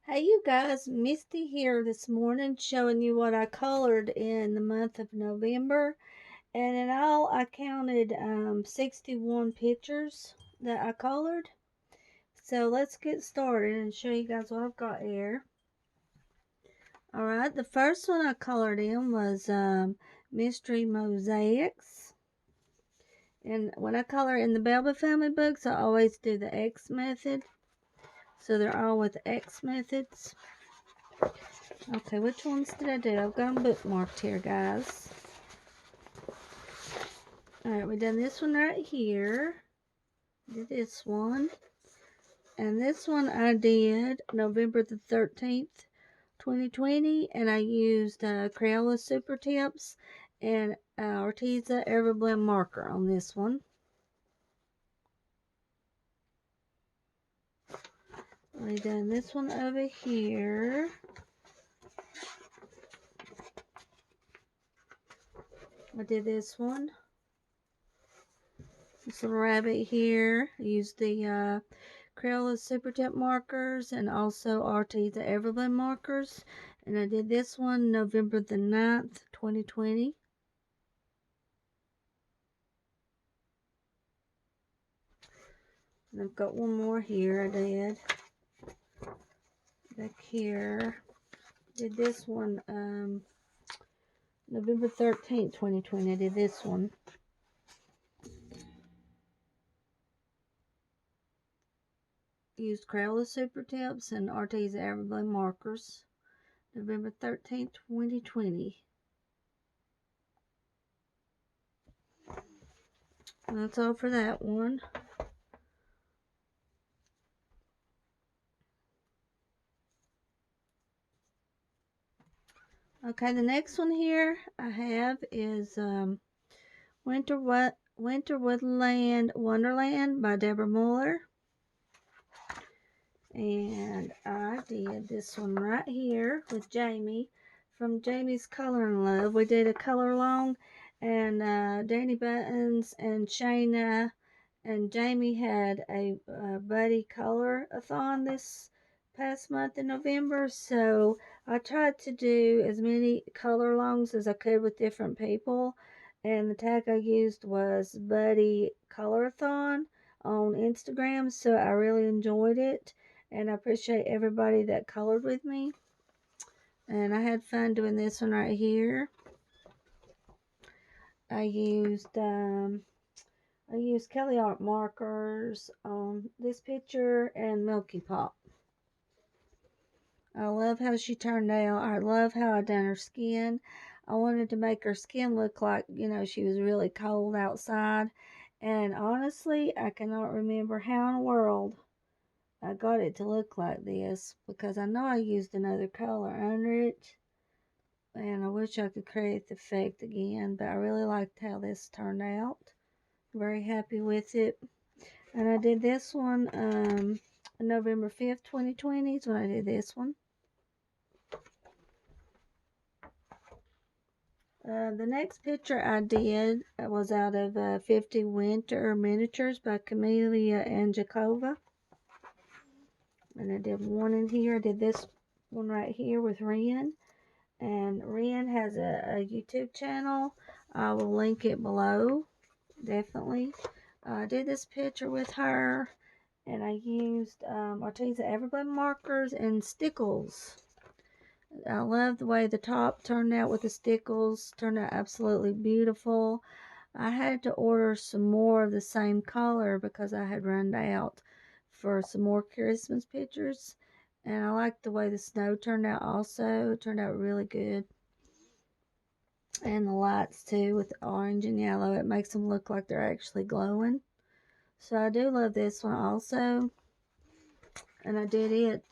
Hey you guys, Misty here this morning showing you what I colored in the month of November. And in all, I counted 61 pictures that I colored. So let's get started and show you guys what I've got here. Alright, the first one I colored in was Mystery Mosaics. And when I color in the Belva family books, I always do the X method. So they're all with X methods. Okay, which ones did I do? I've got them bookmarked here, guys. Alright, we done this one right here. Did this one. And this one I did November the 13th, 2020. And I used Crayola Super Tips and Arteza Everblend marker on this one. We done this one over here. I did this one. This little rabbit here. I used the Crayola Super Tip markers and also Arteza Everblend markers. And I did this one November the 9th, 2020. And I've got one more here I did. Back here. Did this one November 13th, 2020. I did this one. Used Crayola Super Tips and Arteza Everblend markers. November 13th, 2020. And that's all for that one. Okay, the next one here I have is Winter Woodland Wonderland by Deborah Muller. And I did this one right here with Jamie from Jamie's Color and Love. We did a color along, and Danny Buttons and Shayna and Jamie had a buddy color-a-thon this past month in November. So I tried to do as many color alongs as I could with different people. And the tag I used was Buddy Colorathon on Instagram. So I really enjoyed it. And I appreciate everybody that colored with me. And I had fun doing this one right here. I used Kelly Art markers on this picture and Milky Pop. I love how she turned out. I love how I done her skin. I wanted to make her skin look like, you know, she was really cold outside. And honestly, I cannot remember how in the world I got it to look like this, because I know I used another color under it, and I wish I could create the effect again, but I really liked how this turned out. Very happy with it. And I did this one November 5th, 2020 is when I did this one. The next picture I did was out of 50 Winter Miniatures by Camelliajacoba. And I did one in here. I did this one right here with Wrenn. And Wrenn has a YouTube channel. I will link it below. Definitely. I did this picture with her. And I used Arteza Everblend markers and stickles. I love the way the top turned out with the stickles. Turned out absolutely beautiful. I had to order some more of the same color because I had run out for some more Christmas pictures. And I like the way the snow turned out also. It turned out really good. And the lights too with the orange and yellow. It makes them look like they're actually glowing. So I do love this one also. And I did it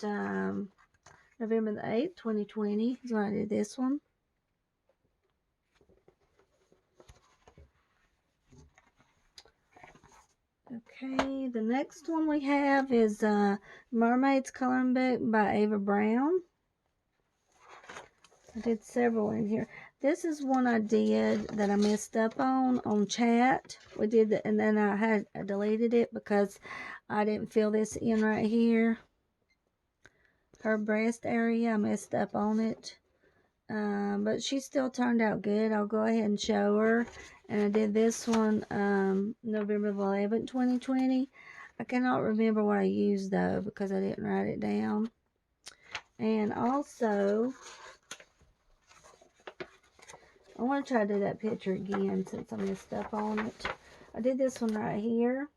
November the 8th, 2020 is when I did this one. Okay, the next one we have is Mermaids Coloring Book by Ava Brown. I did several in here. This is one I did that I messed up on chat. We did that, and then I deleted it because I didn't fill this in right here. her breast area. I messed up on it. But she still turned out good. I'll go ahead and show her. And I did this one November 11th, 2020. I cannot remember what I used though because I didn't write it down. And also, I want to try to do that picture again since I messed up on it. I did this one right here.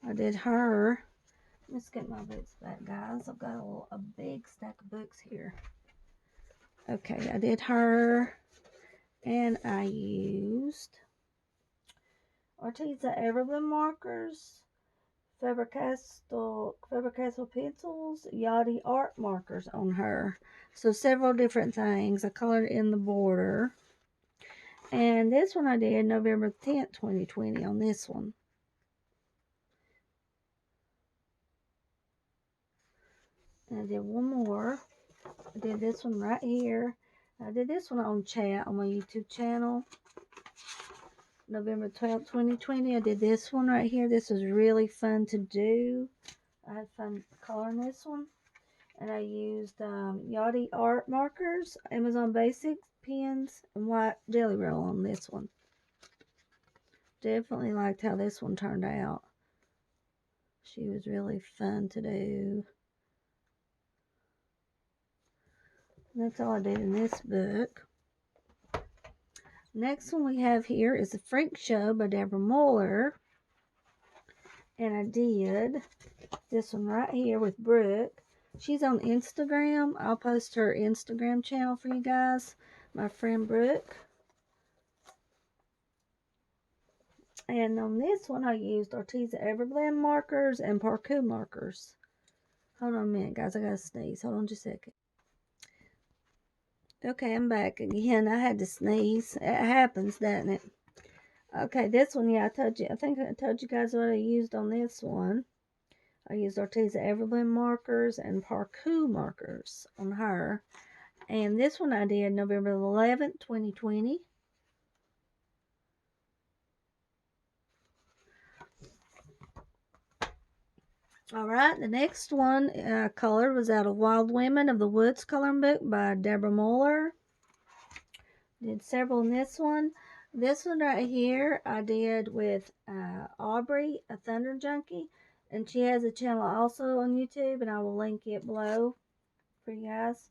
I did her. Let's get my books back, guys. I've got a big stack of books here. Okay, I did her. And I used Arteza Everblend markers, Faber-Castell pencils, Yachty art markers on her. So several different things. I colored in the border. And this one I did November 10th, 2020 on this one. And I did one more. I did this one right here. I did this one on chat on my YouTube channel. November 12th, 2020. I did this one right here. This was really fun to do. I had fun coloring this one. And I used Yachty art markers, Amazon Basics pens, and white Jelly Roll on this one. Definitely liked how this one turned out. She was really fun to do. That's all I did in this book. Next one we have here is The Freak Show by Deborah Muller. And I did this one right here with Brooke. She's on Instagram. I'll post her Instagram channel for you guys. My friend Brooke. And on this one I used Arteza Everblend markers and Parkour markers. Hold on a minute, guys. I gotta sneeze. Hold on just a second. Okay, I'm back again. I had to sneeze. It happens, doesn't it? Okay, this one, yeah, I think I told you guys what I used on this one. I used Arteza Everblend markers and Parkour markers on her. And this one I did November 11th, 2020. Alright, the next one colored was out of Wild Women of the Woods coloring book by Deborah Muller. Did several in this one. This one right here I did with Aubrey, a Thunder Junkie. And she has a channel also on YouTube, and I will link it below for you guys.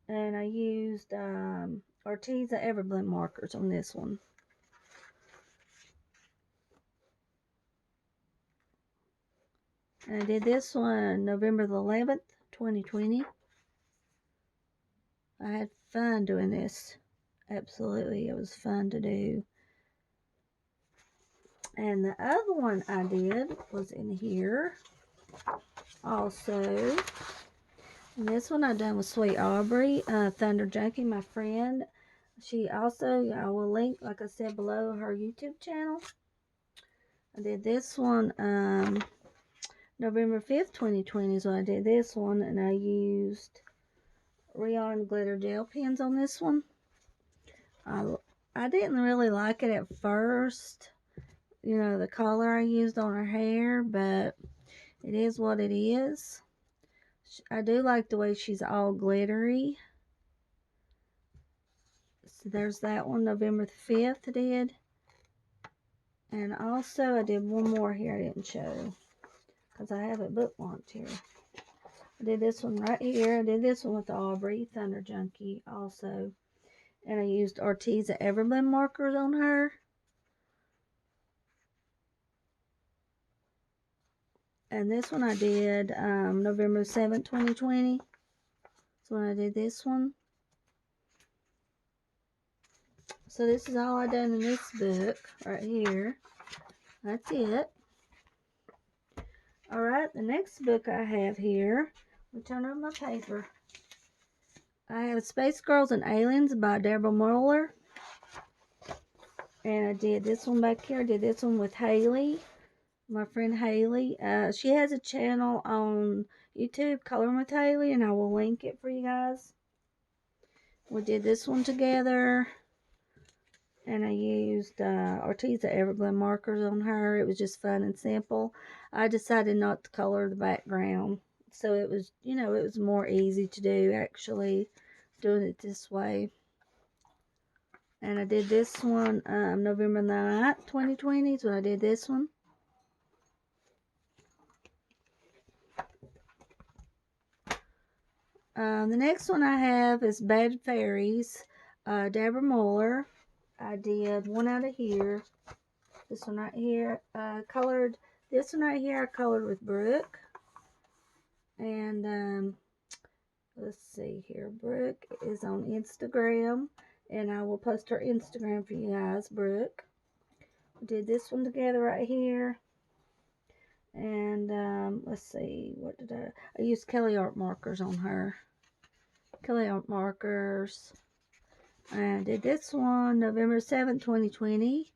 And I used Arteza Everblend markers on this one. And I did this one November the 11th, 2020. I had fun doing this. Absolutely, it was fun to do. And the other one I did was in here also. And this one I done with Sweet Aubrey, Thunder Junkie, my friend. She also, I will link, like I said, below her YouTube channel. I did this one November 5th, 2020 is when I did this one. And I used Rayon glitter gel pens on this one. I didn't really like it at first. You know, the color I used on her hair, but it is what it is. I do like the way she's all glittery. So there's that one, November the 5th I did. And also I did one more here I didn't show because I have it bookmarked here. I did this one right here. I did this one with Aubrey, Thunder Junkie also. And I used Arteza Everblend markers on her. And this one I did November 7th, 2020. So when I did this one. So this is all I done in this book right here. That's it. Alright, the next book I have here. Let me turn over my paper. I have Space Girls and Aliens by Deborah Muller. And I did this one back here. I did this one with Hailey. My friend Hailey. She has a channel on YouTube, Coloring with Hailey, and I will link it for you guys. We did this one together. And I used Arteza Everblend markers on her. It was just fun and simple. I decided not to color the background. So it was, you know, it was more easy to do actually doing it this way. And I did this one November 9th, 2020 is when I did this one. The next one I have is Bad Fairies, Deborah Muller. I did one out of here. This one right here, colored. This one right here I colored with Brooke. And let's see here. Brooke is on Instagram, and I will post her Instagram for you guys. Brooke. We did this one together right here. And let's see, what did I used Kelly art markers on her. Kelly art markers. I did this one November 7th, 2020.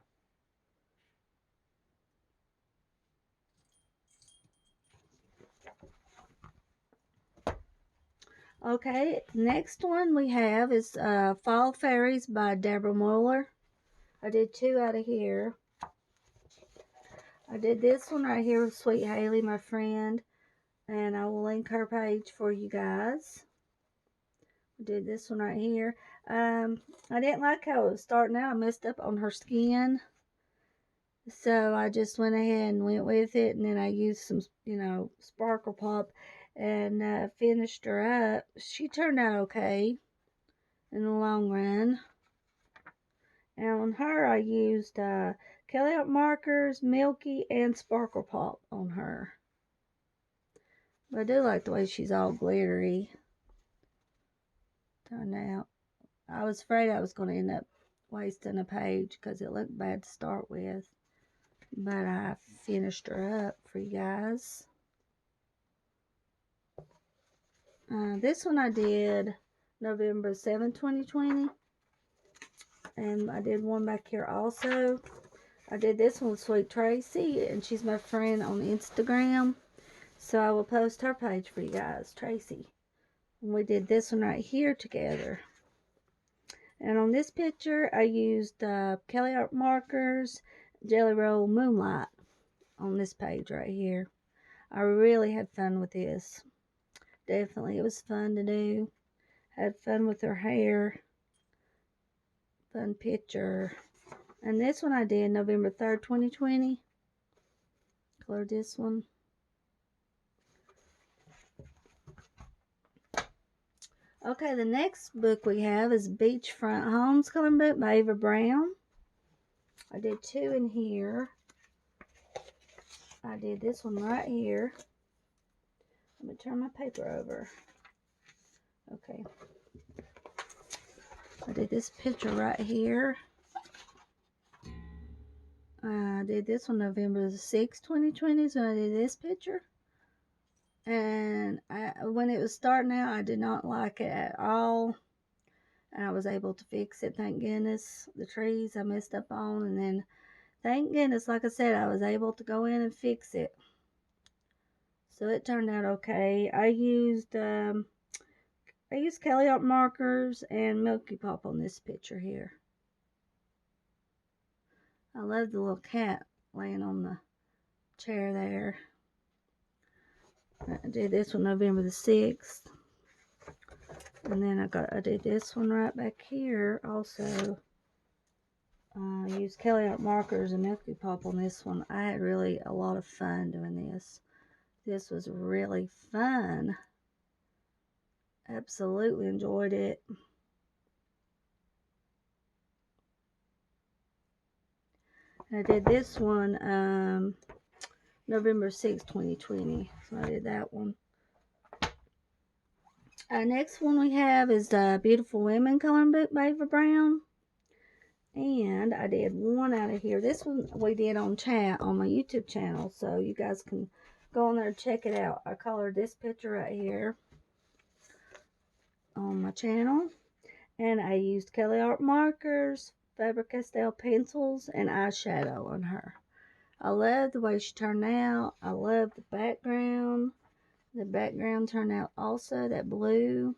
Okay, next one we have is Fall Fairies by Deborah Muller. I did two out of here. I did this one right here with Sweet Hailey, my friend, and I will link her page for you guys. I did this one right here. I didn't like how it was starting out. I messed up on her skin. So I just went ahead and went with it, and then I used some, you know, Sparkle Pop and finished her up. She turned out okay in the long run. And on her, I used Kelly Art markers, Milky, and Sparkle Pop on her. But I do like the way she's all glittery. Turned out. I was afraid I was going to end up wasting a page because it looked bad to start with. But I finished her up for you guys. This one I did November 7th, 2020. And I did one back here also. I did this one with Sweet Tracy, and she's my friend on Instagram. So I will post her page for you guys, Tracy. And we did this one right here together. And on this picture, I used Kelly Art markers, Jelly Roll Moonlight on this page right here. I really had fun with this. Definitely, it was fun to do. Had fun with her hair. Fun picture. And this one I did November 3rd, 2020. Colored this one. Okay, the next book we have is Beachfront Homes coloring book by Ava Brown. I did two in here. I did this one right here. Let me turn my paper over. Okay. I did this picture right here. I did this one November 6, 2020 so I did this picture. And when it was starting out, I did not like it at all. And I was able to fix it, thank goodness. The trees I messed up on, and then thank goodness, like I said, I was able to go in and fix it. So it turned out okay. I used Kelly Art markers and Milky Pop on this picture here. I love the little cat laying on the chair there. I did this one November the 6th. And then I did this one right back here also. I used Kelly Art markers and Milky Pop on this one. I had really a lot of fun doing this. This was really fun. Absolutely enjoyed it. I did this one November 6, 2020. So I did that one. Next one we have is the Beautiful Women coloring book by Ava Brown. And I did one out of here. This one we did on chat on my YouTube channel. So you guys can go on there and check it out. I colored this picture right here on my channel. And I used Kelly Art markers, Faber-Castell pencils, and eyeshadow on her. I love the way she turned out. I love the background. The background turned out also, that blue.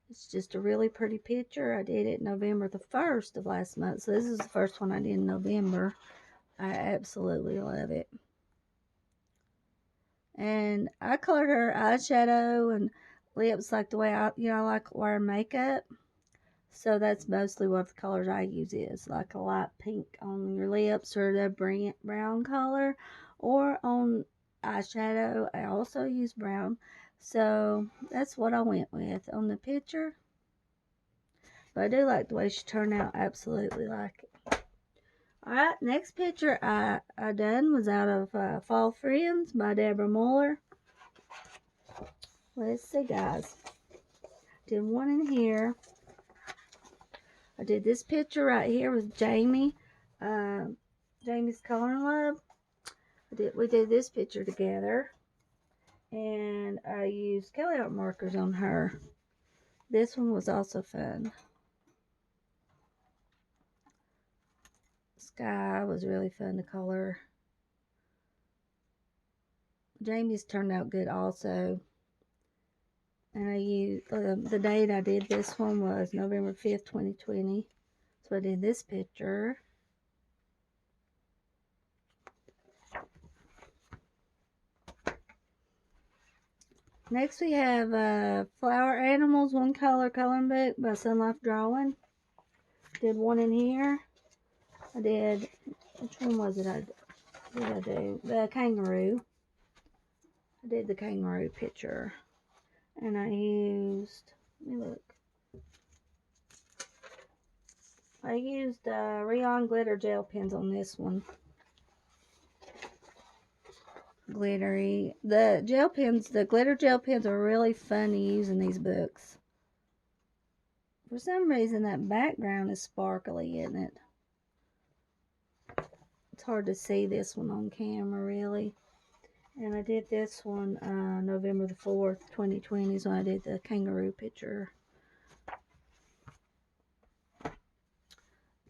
It's just a really pretty picture. I did it November the 1st of last month. So this is the first one I did in November. I absolutely love it. And I colored her eyeshadow and lips like the way I like wearing makeup. So that's mostly what the colors I use is, like a light pink on your lips or the brown color, or on eyeshadow. I also use brown. So that's what I went with on the picture. But I do like the way she turned out. Absolutely like it. Alright, next picture I done was out of Fall Friends by Deborah Muller. Let's see, guys. Did one in here. I did this picture right here with Jamie. Jamie's Coloring Love. We did this picture together. And I used Kelly art markers on her. This one was also fun. Sky was really fun to color. Jamie's turned out good also. And I used, the date I did this one was November 5th, 2020. So I did this picture. Next we have Flower Animals, One Color Coloring Book by Sun Life Drawing. Did one in here. I did, which one was it I do? The kangaroo. I did the kangaroo picture. And I used, let me look. I used Rayon glitter gel pens on this one. Glittery. The gel pens, the glitter gel pens are really fun to use in these books. For some reason that background is sparkly, isn't it? It's hard to see this one on camera really. And I did this one November the 4th, 2020 is when I did the kangaroo picture.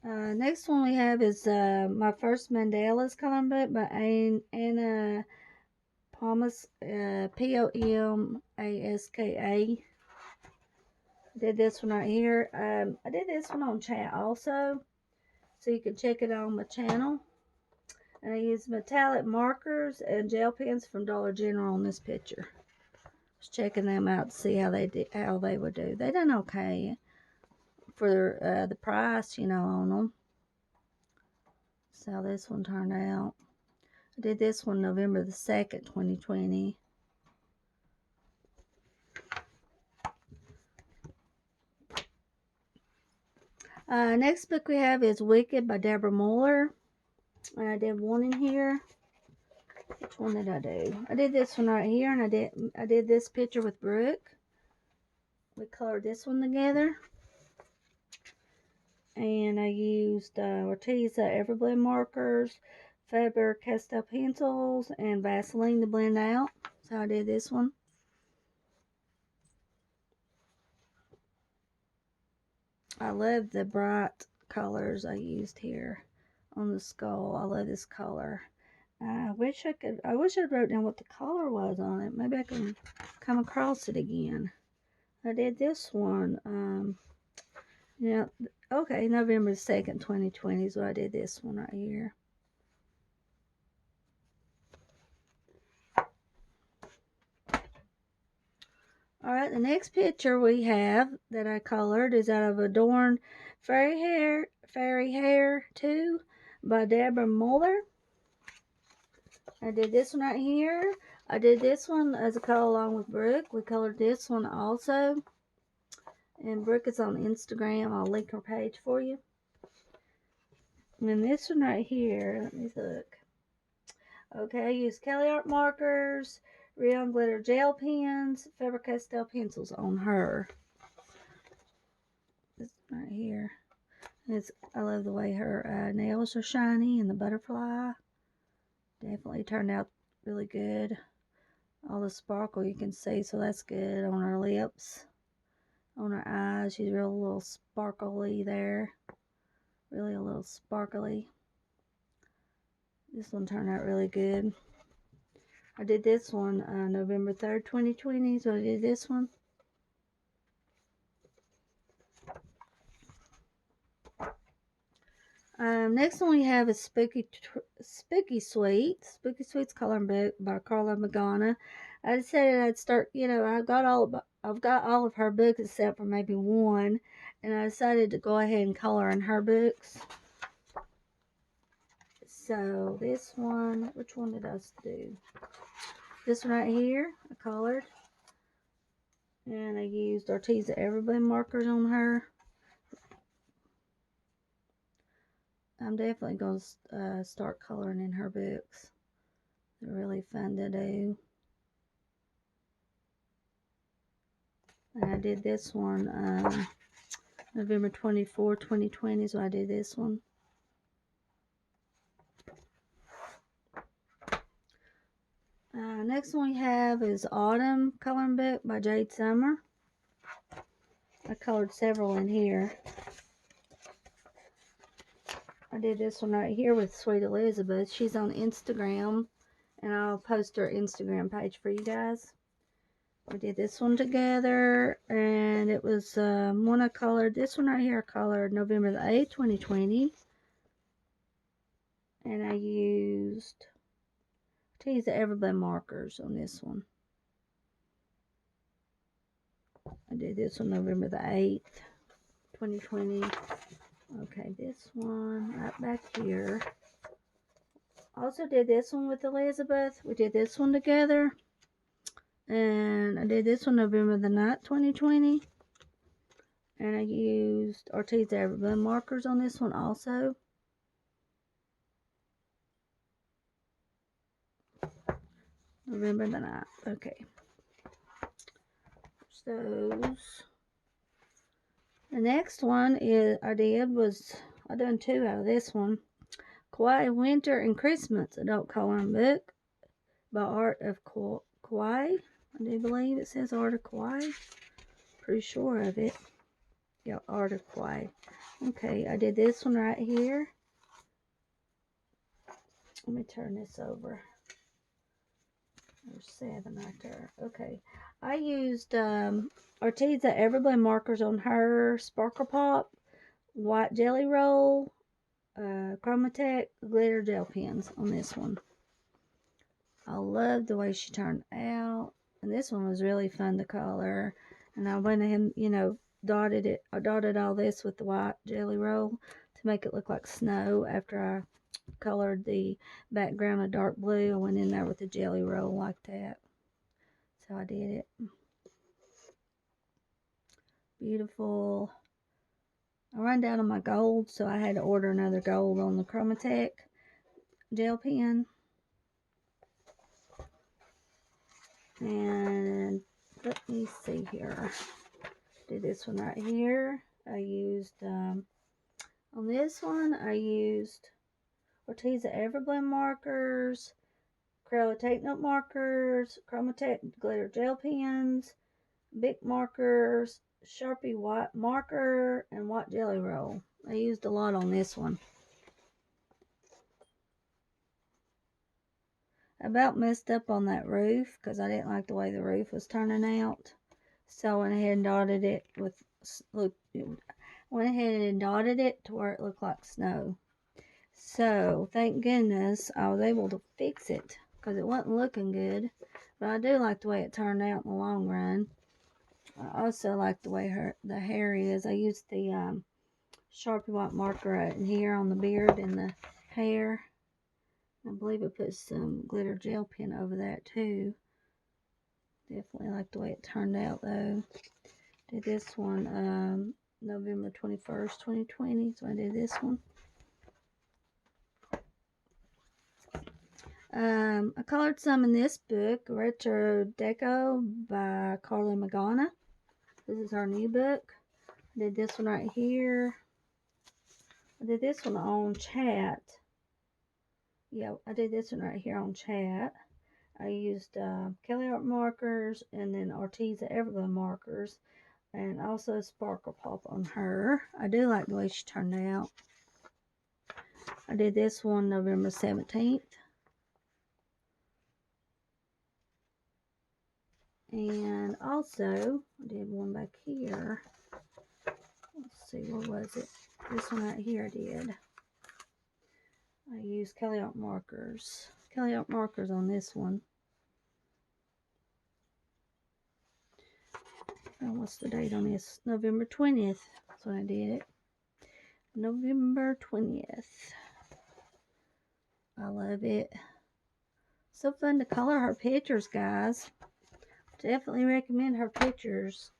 Next one we have is my first Mandelas coloring book by Anna Pomaska, Pomaska. I did this one right here. I did this one on chat also, so you can check it on my channel. And I used metallic markers and gel pens from Dollar General on this picture. Just checking them out to see how they would do. They done okay for the price, on them. So this one turned out. I did this one November the 2nd, 2020. Next book we have is Wicked by Deborah Muller. And I did one in here. Which one did I do? I did this one right here, and I did this picture with Brooke. We colored this one together. And I used Ortiz Everblend markers, Faber-Castell pencils, and Vaseline to blend out. So I did this one. I love the bright colors I used here on the skull. I love this color. I wish I'd wrote down what the color was on it. Maybe I can come across it again. I did this one. Okay, November 2nd, 2020 is what I did this one right here. Alright, the next picture we have that I colored is out of Adorned Fairy Hair 2 by Deborah Muller. I did this one right here. I did this one as a color along with Brooke. We colored this one also. And Brooke is on Instagram. I'll link her page for you. And then this one right here, let me look. Okay, I used Kelly art markers, Rayon glitter gel pens, Faber-Castell pencils on her. This right here. I love the way her nails are shiny and the butterfly. Definitely turned out really good. All the sparkle you can see, so that's good on her lips. On her eyes, she's real little sparkly there. Really a little sparkly. This one turned out really good. I did this one November 3rd, 2020, so I did this one. Next one we have is Spooky Sweets. Spooky Sweets coloring book by Carla Magana. I decided I'd start. I've got all of her books except for maybe one, and I decided to go ahead and color in her books. So this one, which one did I do? This one right here, I colored, and I used Arteza Everblend markers on her. I'm definitely going to start coloring in her books. They're really fun to do. And I did this one November 24, 2020, so I did this one. Next one we have is Autumn Coloring Book by Jade Summer. I colored several in here. I did this one right here with Sweet Elizabeth. She's on Instagram, and I'll post her Instagram page for you guys. We did this one together, and it was one I colored. This one right here I colored November the 8th, 2020. And I used Arteza Everblend markers on this one. I did this one November the 8th, 2020. Okay, this one right back here. Also did this one with Elizabeth. We did this one together. And I did this one November the 9th, 2020. And I used Arteza Everblend markers on this one also. November the 9th. Okay. Those. The next one I done two out of this one. Kawaii Winter and Christmas Adult Coloring Book by Art of Kawaii. I do believe it says Art of Kawaii. Pretty sure of it. Yeah, Art of Kawaii. Okay, I did this one right here. Let me turn this over. There's 7 right there. Okay. I used Arteza Everblend markers on her Sparkle Pop, White Jelly Roll, Chromatech glitter gel pens on this one. I love the way she turned out. And this one was really fun to color. And I went ahead and, I dotted all this with the white jelly roll to make it look like snow. After I colored the background a dark blue, I went in there with the jelly roll like that. So I did it. Beautiful. I ran down on my gold, so I had to order another gold on the Chromatech gel pen. And let me see here. Do this one right here. I used, on this one, I used Arteza Everblend markers, Crayola Tape Note markers, Chromatech glitter gel pens, Bic markers, Sharpie white marker, and white jelly roll. I used a lot on this one. I about messed up on that roof because I didn't like the way the roof was turning out. So I went ahead and dotted it to where it looked like snow. So thank goodness I was able to fix it because it wasn't looking good. But I do like the way it turned out in the long run. I also like the way the hair is. I used the Sharpie white marker right in here on the beard and the hair. I believe I put some glitter gel pen over that too. Definitely like the way it turned out though. Did this one November 21st, 2020. So I did this one. I colored some in this book, Retro Deco by Carla Magana. This is our new book. I did this one right here. I did this one on chat. Yeah, I did this one right here on chat. I used Kelly Art markers and then Arteza Everblend markers and also Sparkle Pop on her. I do like the way she turned out. I did this one November 17th. And also, I did one back here. Let's see, what was it? This one right here I did. I use Kelley art markers. Kelley art markers on this one. And what's the date on this? November 20th. That's when I did it. November 20th. I love it. So fun to color her pictures, guys. Definitely recommend her pictures.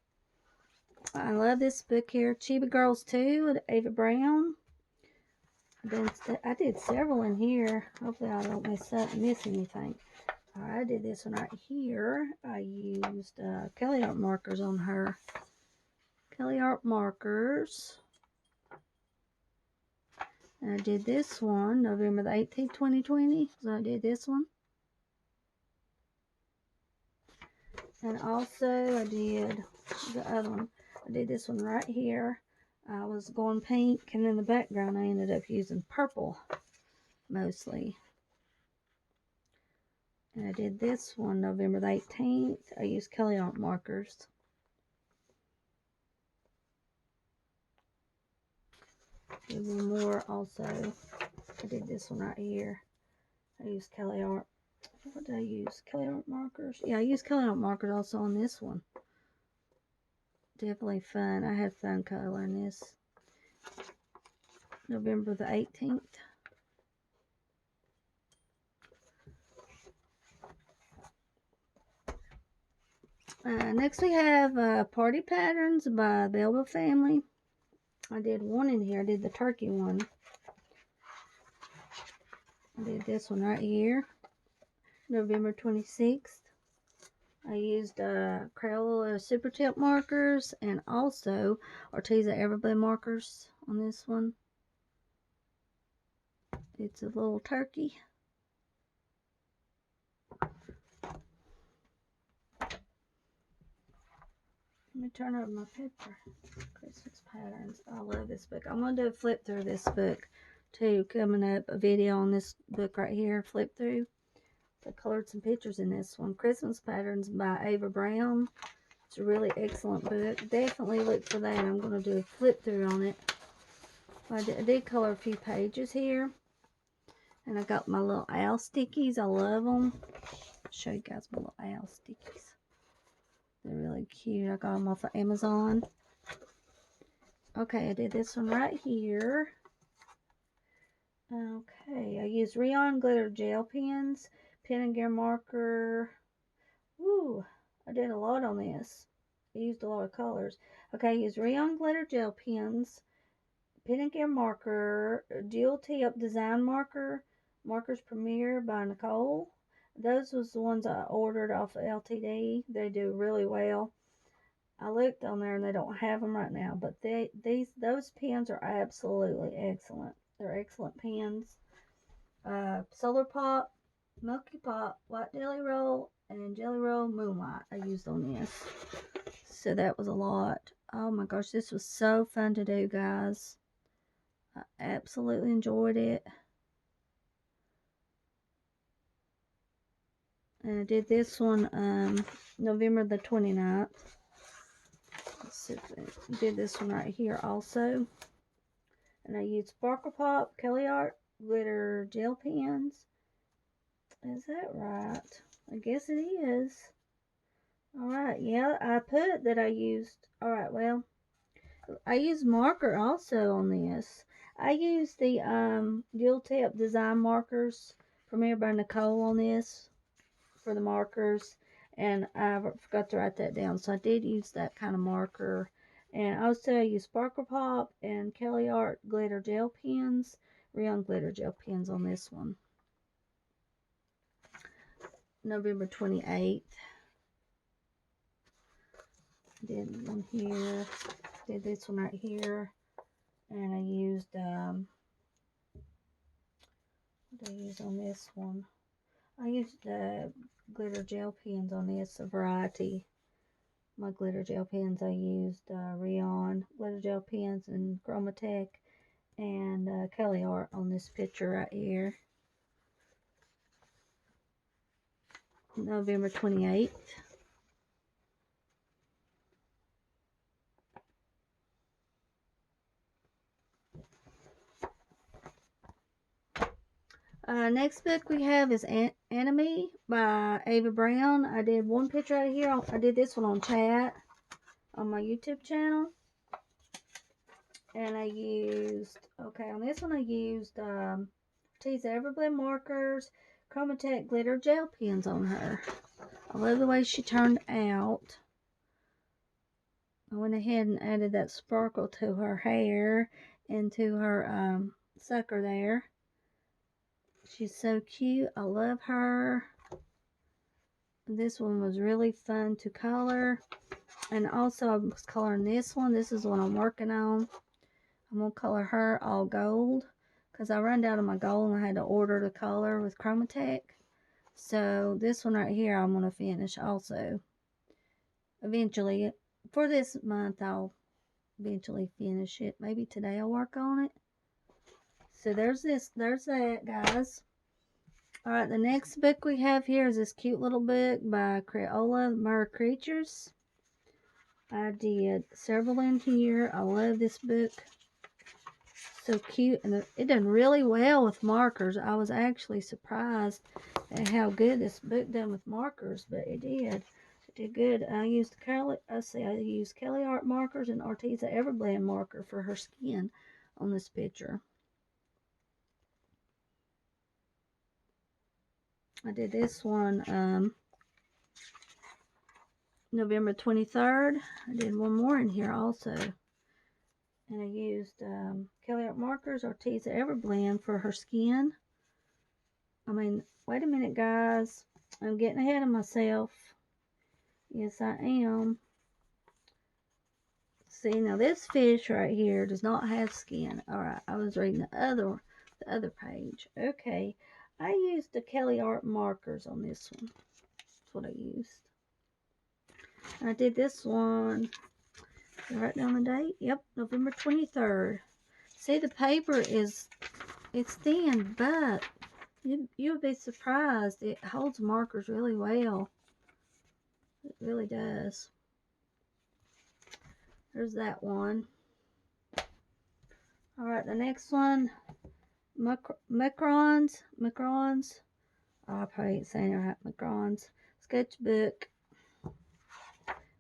I love this book here. Chiba Girls 2 with Ava Brown. I did several in here. Hopefully I don't mess up and miss anything. I did this one right here. I used Kelley art markers on her. Kelley art markers. And I did this one November the 18th, 2020. So I did this one. And also I did the other one. I did this one right here. I was going pink, and in the background I ended up using purple mostly. And I did this one November the 18th. I used Kelley art markers. Did one more also. I did this one right here. I used Kelley art. What did I use? Kelley art markers? Yeah, I used Kelley art markers also on this one. Definitely fun. I had fun coloring this. November the 18th. Next we have Party Patterns by the Elba Family. I did one in here. I did the turkey one. I did this one right here. November 26th. I used Crayola Super Tip markers and also Arteza Everblend markers on this one. It's a little turkey. Let me turn over my paper. Christmas Patterns. I love this book. I'm going to do a flip through this book too. Coming up, a video on this book right here. Flip through. I colored some pictures in this one. Christmas Patterns by Ava Brown. It's a really excellent book. Definitely look for that. I'm going to do a flip through on it. I did color a few pages here. And I got my little owl stickies. I love them. I'll show you guys my little owl stickies. They're really cute. I got them off of Amazon. Okay, I did this one right here. Okay, I used Rayon glitter gel pens, pen and gear marker. Ooh, I did a lot on this. I used a lot of colors. Okay, I used Rayon glitter gel pens, pen and gear marker, dual tip design marker, Markers Premier by Nicole. Those was the ones I ordered off of LTD. They do really well. I looked on there and they don't have them right now, but those pens are absolutely excellent. They're excellent pens. Solar Pop, Milky Pop, White Jelly Roll, and Jelly Roll Moonlight I used on this. So that was a lot. Oh my gosh, this was so fun to do, guys. I absolutely enjoyed it. And I did this one November the 29th. Let's see if I did this one right here also. And I used Sparkle Pop, Kelley Art, glitter gel pens. Is that right? I guess it is. Alright, yeah, I put that I used, alright, well, I used marker also on this. I used the dual tip design markers Premier by Nicole on this for the markers, and I forgot to write that down, so I did use that kind of marker. And also I used Sparkle Pop and Kelley Art glitter gel pens, Rayon glitter gel pens on this one. November 28th. Did one here, did this one right here, and I used what did I use on this one? I used glitter gel pens on this, a variety. My glitter gel pens, I used Rayon glitter gel pens and Chromatech and Kelley Art on this picture right here. November 28th. Next book we have is Enemy by Ava Brown. I did one picture out of here. I did this one on chat on my YouTube channel. And I used, okay, on this one I used Tease Everblend markers, Chromatech glitter gel pens on her. I love the way she turned out. I went ahead and added that sparkle to her hair and to her sucker there. She's so cute. I love her. This one was really fun to color. And also I was coloring this one. This is what I'm working on. I'm going to color her all gold because I ran out of my gold and I had to order the color with Chromatech. So this one right here I'm going to finish also. Eventually, for this month, I'll eventually finish it. Maybe today I'll work on it. So there's that, guys. Alright, the next book we have here is this cute little book by Crayola, Mer Creatures. I did several in here. I love this book. So cute, and it done really well with markers. I was actually surprised at how good this book done with markers, but it did. It did good. I used Kelly Art markers and Arteza Everblend marker for her skin on this picture. I did this one November 23rd. I did one more in here also. And I used Kelly Art markers, Arteza Everblend for her skin. I mean, wait a minute, guys. I'm getting ahead of myself. Yes, I am. See, now this fish right here does not have skin. Alright, I was reading the other page. Okay, I used the Kelly Art markers on this one. That's what I used. And I did this one. Did I write down the date? Yep, November 23rd. See, the paper it's thin, but you'll be surprised. It holds markers really well. It really does. There's that one. Alright, the next one. Macrons. Oh, I probably ain't saying it right. Macrons. Sketchbook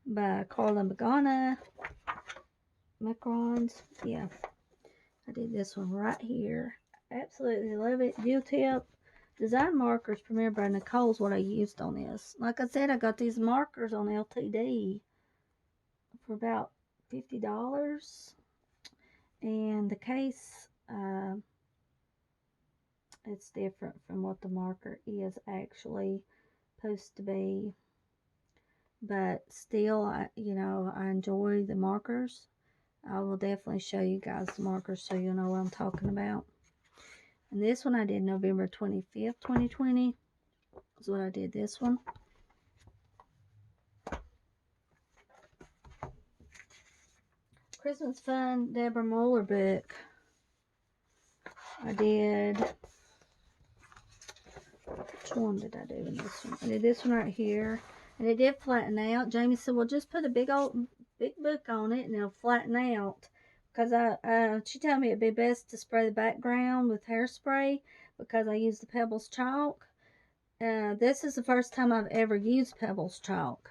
by Carla Magana. Macrons. Yeah. I did this one right here. Absolutely love it. Deal tip. Design markers premiered by Nicole's what I used on this. Like I said, I got these markers on LTD for about $50. And the case, it's different from what the marker is actually supposed to be. But still, I enjoy the markers. I will definitely show you guys the markers so you'll know what I'm talking about. And this one I did November 25th, 2020. Is what I did this one. Christmas Fun Deborah Muller book. I did, which one did I do in this one? I did this one right here. And it did flatten out. Jamie said, well, just put a big book on it and it'll flatten out. Because she told me it'd be best to spray the background with hairspray because I use the Pebbles chalk. This is the first time I've ever used Pebbles chalk.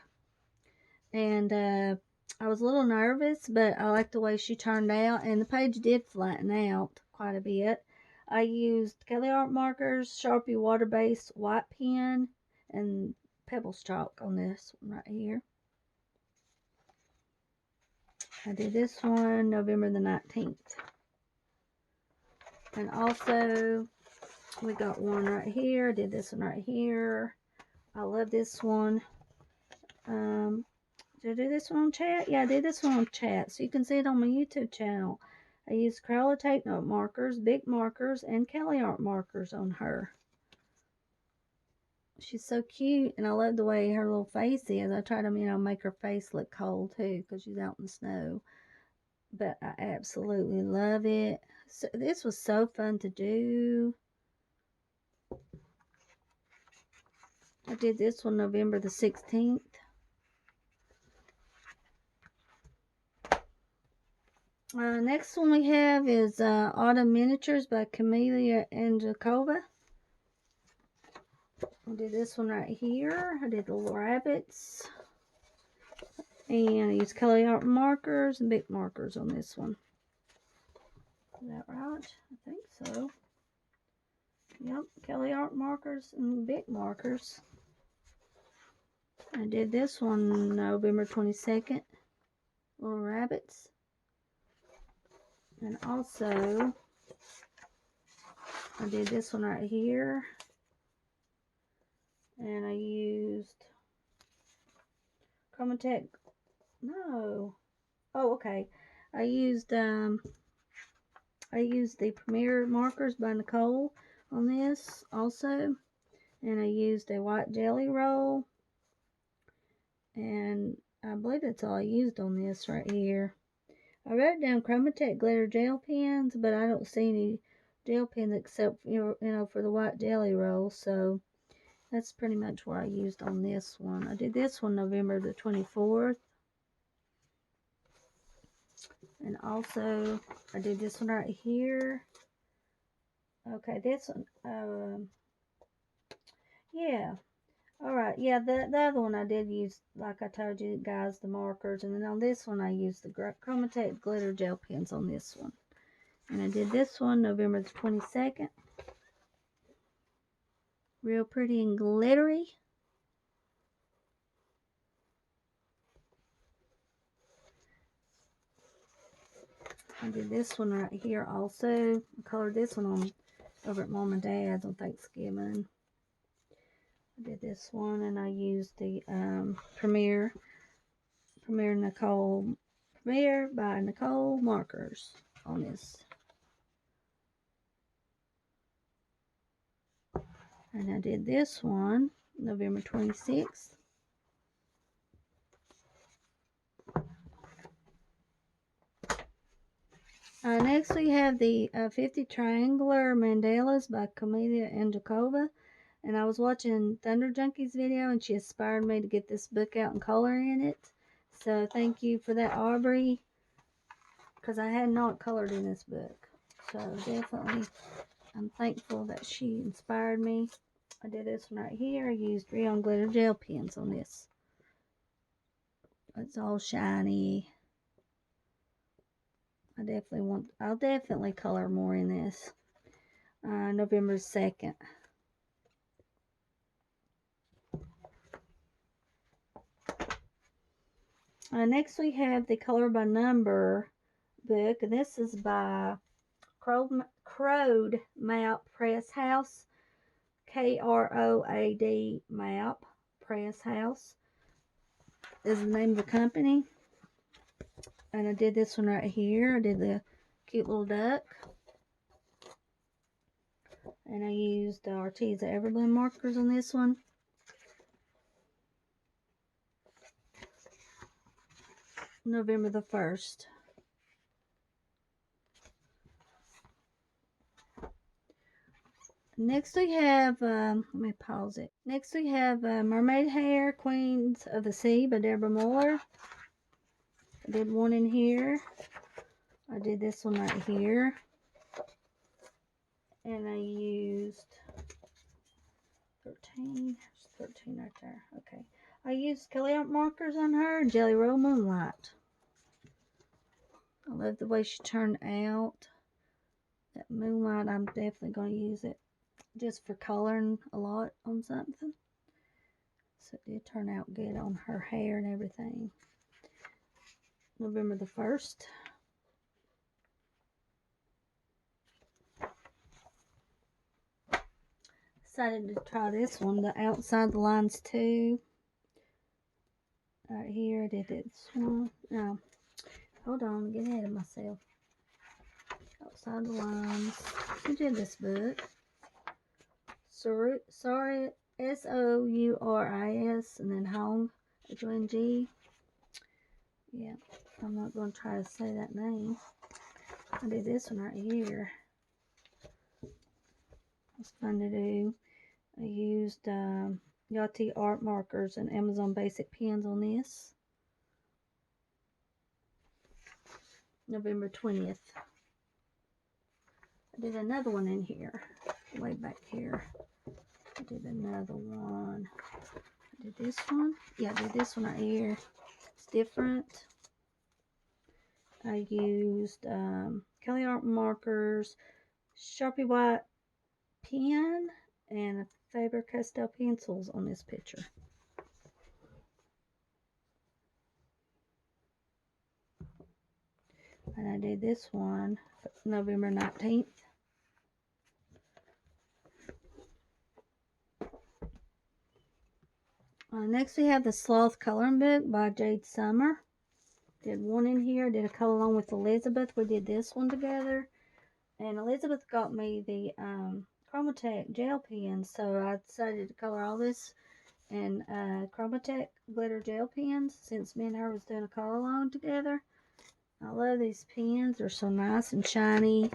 And I was a little nervous, but I liked the way she turned out. And the page did flatten out quite a bit. I used Kelly Art markers, Sharpie water-based white pen, and Pebbles chalk on this one right here. I did this one November the 19th. And also, we got one right here. I did this one right here. I love this one. Did I do this one on chat? Yeah, I did this one on chat. So you can see it on my YouTube channel. I used Crayola tape note markers, big markers, and Kelly Art markers on her. She's so cute, and I love the way her little face is. I try to, make her face look cold too, because she's out in the snow. But I absolutely love it. So this was so fun to do. I did this one November the 16th. Next one we have is Autumn Miniatures by Camelliajacoba. I did this one right here. I did the little rabbits. And I used Kelly art markers and big markers on this one. Is that right? I think so. Yep, Kelly art markers and big markers. I did this one November 22nd. Little rabbits. And also, I did this one right here. And I used Chromatech. No. Oh, okay. I used the Premier markers by Nicole on this also. And I used a white jelly roll. And I believe that's all I used on this right here. I wrote down Chromatech glitter gel pens, but I don't see any gel pens except, you know, for the white jelly roll. So that's pretty much what I used on this one. I did this one November the 24th. And also, I did this one right here. Okay, this one, yeah. Alright, yeah, the other one I did use, like I told you guys, the markers. And then on this one, I used the Chromatech glitter gel pens on this one. And I did this one November the 22nd. Real pretty and glittery. I did this one right here also. I colored this one on over at Mom and Dad's on Thanksgiving. I did this one and I used the Premier by Nicole markers on this. And I did this one November 26th. Next we have the 50 Triangular Mandelas by camelliajacoba. And I was watching Thunder Junkies video and she inspired me to get this book out and color in it. So thank you for that, Aubrey, because I had not colored in this book. So definitely I'm thankful that she inspired me. I did this one right here. I used Rayon glitter gel pens on this. It's all shiny. I'll definitely color more in this. November 2nd. Next we have the Color by Number book. This is by Crowd Map Press House. Kroad Map Press House is the name of the company. And I did this one right here. I did the cute little duck. And I used the Arteza Everbloom markers on this one. November the 1st. Next we have, let me pause it. Next we have Mermaid Hair, Queens of the Sea by Deborah Muller. I did one in here. I did this one right here. And I used 13. There's 13 right there. Okay. I used Kelly art markers on her. Jelly Roll Moonlight. I love the way she turned out. That moonlight, I'm definitely going to use it just for coloring a lot on something. So it did turn out good on her hair and everything. November the 1st. Decided to try this one, the Outside the Lines 2. Right here, I did this one. No, hold on, get ahead of myself. Outside the Lines. Who did this book? Sorry, Souris, and then Hong, H-O-N-G. Yeah, I'm not going to try to say that name. I did this one right here. It's fun to do. I used Yachty art markers and Amazon basic pens on this. November 20th. I did another one in here, way back here. I did another one. I did this one. Yeah, I did this one right here. It's different. I used Kelly Art markers, Sharpie White pen, and Faber-Castell pencils on this picture. And I did this one November 19th. Next we have the Sloth Coloring Book by Jade Summer. Did one in here. Did a color along with Elizabeth. We did this one together. And Elizabeth got me the Chromatech gel pens. So I decided to color all this in Chromatech glitter gel pens since me and her was doing a color along together. I love these pens. They're so nice and shiny.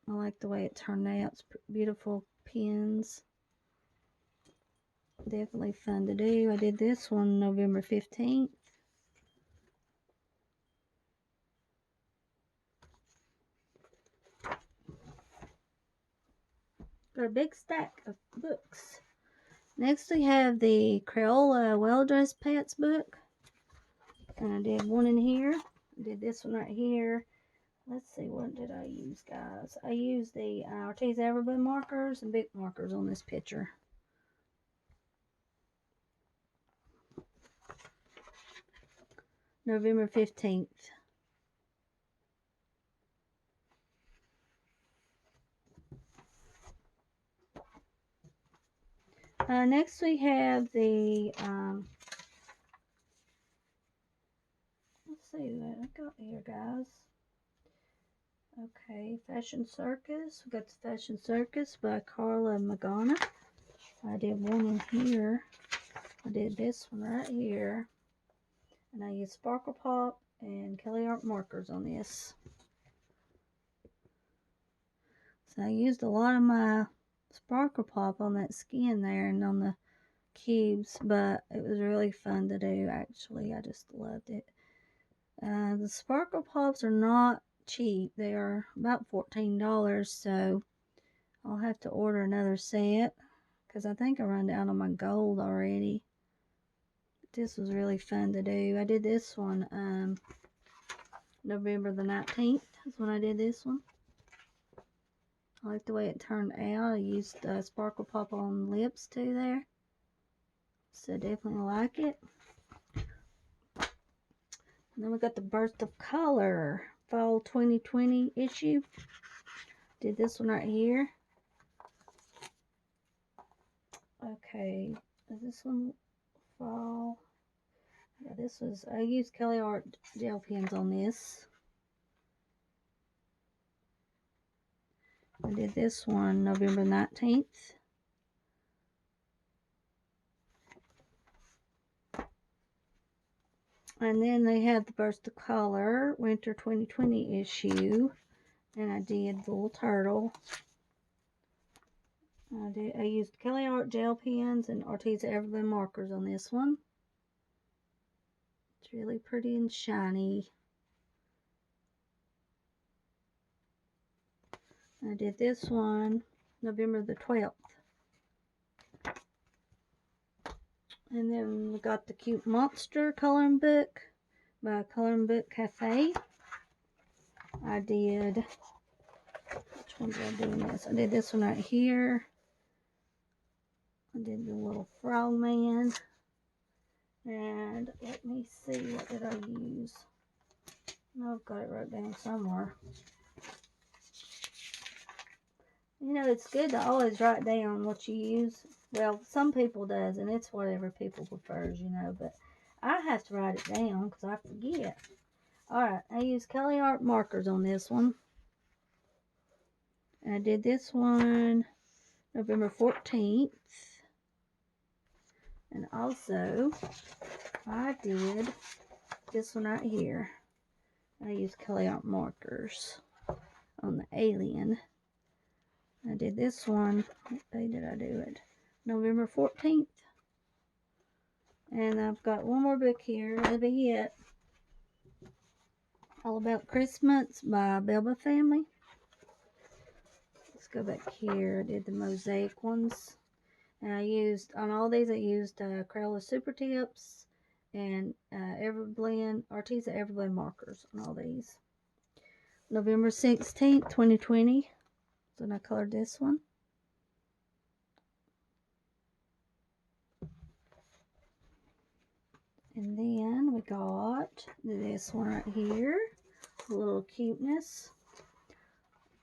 I like the way it turned out. It's beautiful pens. Definitely fun to do. I did this one November 15th. Got a big stack of books. Next we have the Crayola Well Dressed Pets book. And I did one in here. I did this one right here. Let's see, what did I use, guys? I used the Ortiz Everblue markers and big markers on this picture. November 15th. Next we have the, let's see what I got here, guys. Okay, Fashion Circus. We got the Fashion Circus by Carla Magana. I did one in here. I did this one right here. And I used Sparkle Pop and Kelly Art markers on this. So I used a lot of my Sparkle Pop on that skin there and on the cubes, but it was really fun to do, actually. I just loved it. The Sparkle Pops are not cheap. They are about $14, so I'll have to order another set because I think I run down on my gold already. This was really fun to do. I did this one November the 19th is when I did this one. I like the way it turned out. I used Sparkle Pop on lips too there. So definitely like it. And then we got the Burst of Color Fall 2020 issue. Did this one right here. Okay, is this one fall? Yeah, this was, I used Kelly Art gel pens on this. I did this one November 19th. And then they had the Burst of Color Winter 2020 issue. And I did the little turtle. I used Kelly Art gel pens and Ortiz Everblue markers on this one. It's really pretty and shiny. I did this one November the 12th. And then we got the Cute Monster coloring book by Coloring Book Cafe. I did, which one did I do in this? I did this one right here. I did the little frogman. And let me see, what did I use? No, I've got it wrote down somewhere. You know, it's good to always write down what you use. Well, some people does, and it's whatever people prefers, you know, but I have to write it down because I forget. Alright, I used Kelly Art markers on this one. And I did this one November 14th. And also, I did this one right here. I used Kelly Art markers on the alien. I did this one, what day did I do it? November 14th. And I've got one more book here, that'll be it. All About Christmas by Belba Family. let's go back here. I did the mosaic ones. And I used, on all these, I used Crayola Super Tips and Everblend, Arteza Everblend markers on all these. November 16th, 2020. So I colored this one. And then we got this one right here. A little cuteness.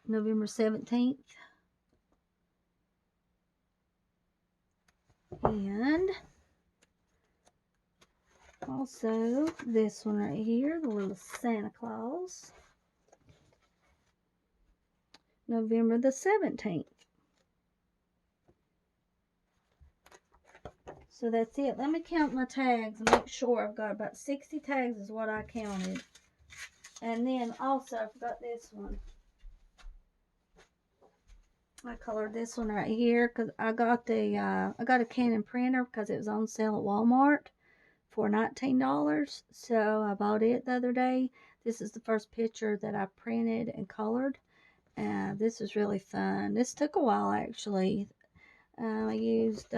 November 17th. And also this one right here, the little Santa Claus. November the 17th. So that's it. Let me count my tags and make sure I've got about 60 tags is what I counted. And then also I forgot this one. I colored this one right here because I got a Canon printer because it was on sale at Walmart for $19. So I bought it the other day. This is the first picture that I printed and colored. This was really fun. This took a while actually. I used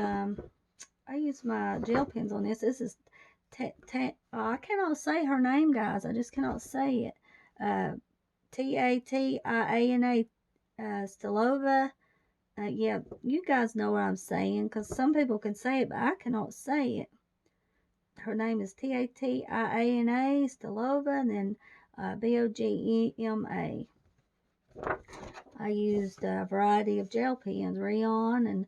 my gel pens on this. This is I cannot say her name, guys. I just cannot say it. Tatiana Stilova. Yeah, you guys know what I'm saying because some people can say it, but I cannot say it. Her name is Tatiana Stilova, and then Bogema. I used a variety of gel pens, Rayon and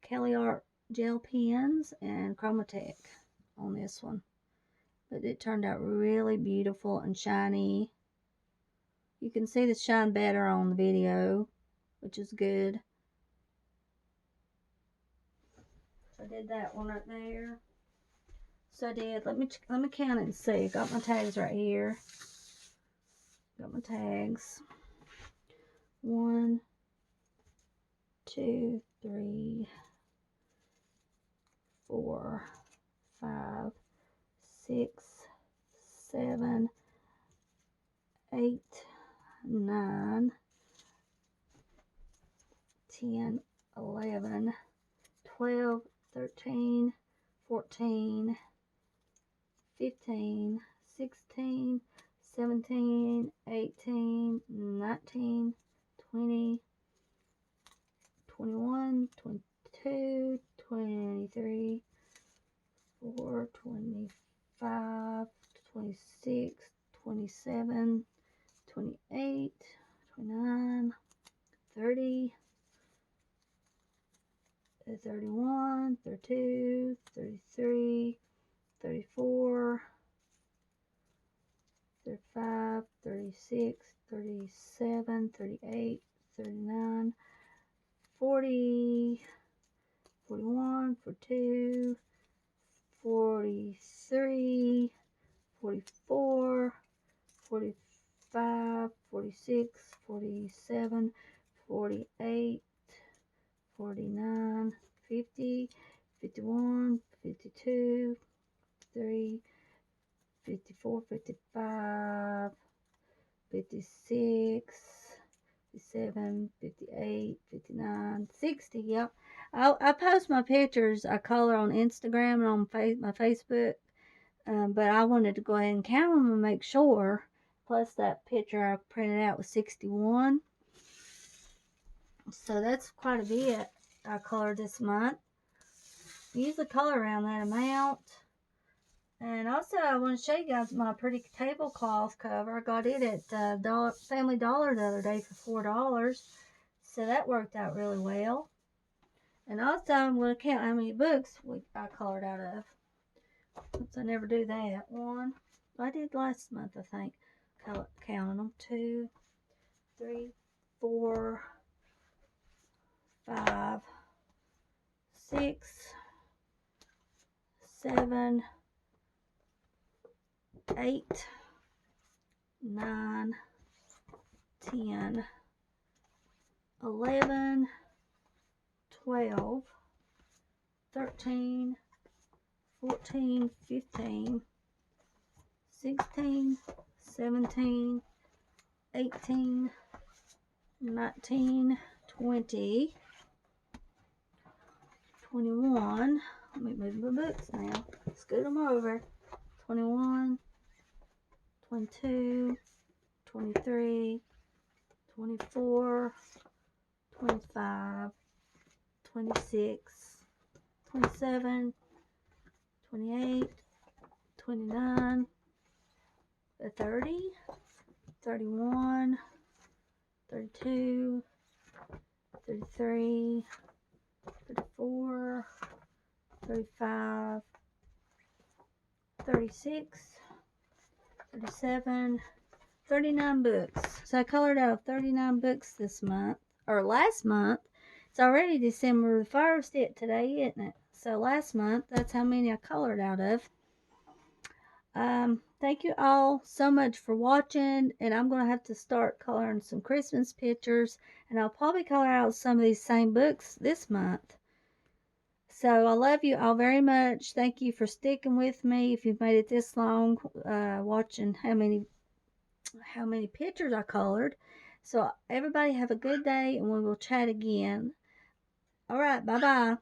Kelly Art gel pens, and Chromatech on this one. But it turned out really beautiful and shiny. You can see the shine better on the video, which is good. So I did that one right there. So I did, let me count it and see. Got my tags right here. Got my tags. 1, 2, 3, 4, 5, 6, 7, 8, 9, 10, 11, 12, 13, 14, 15, 16, 17, 18, 19, 20, 21, 22, 23, 24, 25, 26, 27, 28, 29, 30, 31, 32, 33, 34, 35, 36, 37, 38, 39, 40, 41, 42, 43, 44, 45, 46, 47, 48, 49, 50, 51, 52, 53, 54, 55, 56, 57, 58, 59, 60. Yep. I post my pictures. I color on Instagram and on my Facebook. But I wanted to go ahead and count them and make sure. Plus that picture I printed out was 61. So that's quite a bit I colored this month. Usually color around that amount. And also I want to show you guys my pretty tablecloth cover. I got it at Family Dollar the other day for $4. So that worked out really well. And also I'm going to count how many books I colored out of. Oops, I never do that. One. I did last month, I think. Counting them. 2, 3, 4, 5, 6, 7, 8, 9, 10, 11, 12, 13, 14, 15, 16, 17, 18, 19, 20, 21. Let me move my books now. Scoot them over. 21, 22, 23, 24, 25, 26, 27, 28, 29, 30, 31, 32, 33, 34, 35, 36, 37, 39 books. So I colored out 39 books this month, or last month. It's already December the 1st today, isn't it? So last month, that's how many I colored out of. Thank you all so much for watching, and I'm going to have to start coloring some Christmas pictures, and I'll probably color out some of these same books this month. So I love you all very much. Thank you for sticking with me. If you've made it this long, watching how many pictures I colored. So everybody have a good day, and we will chat again. All right, bye-bye.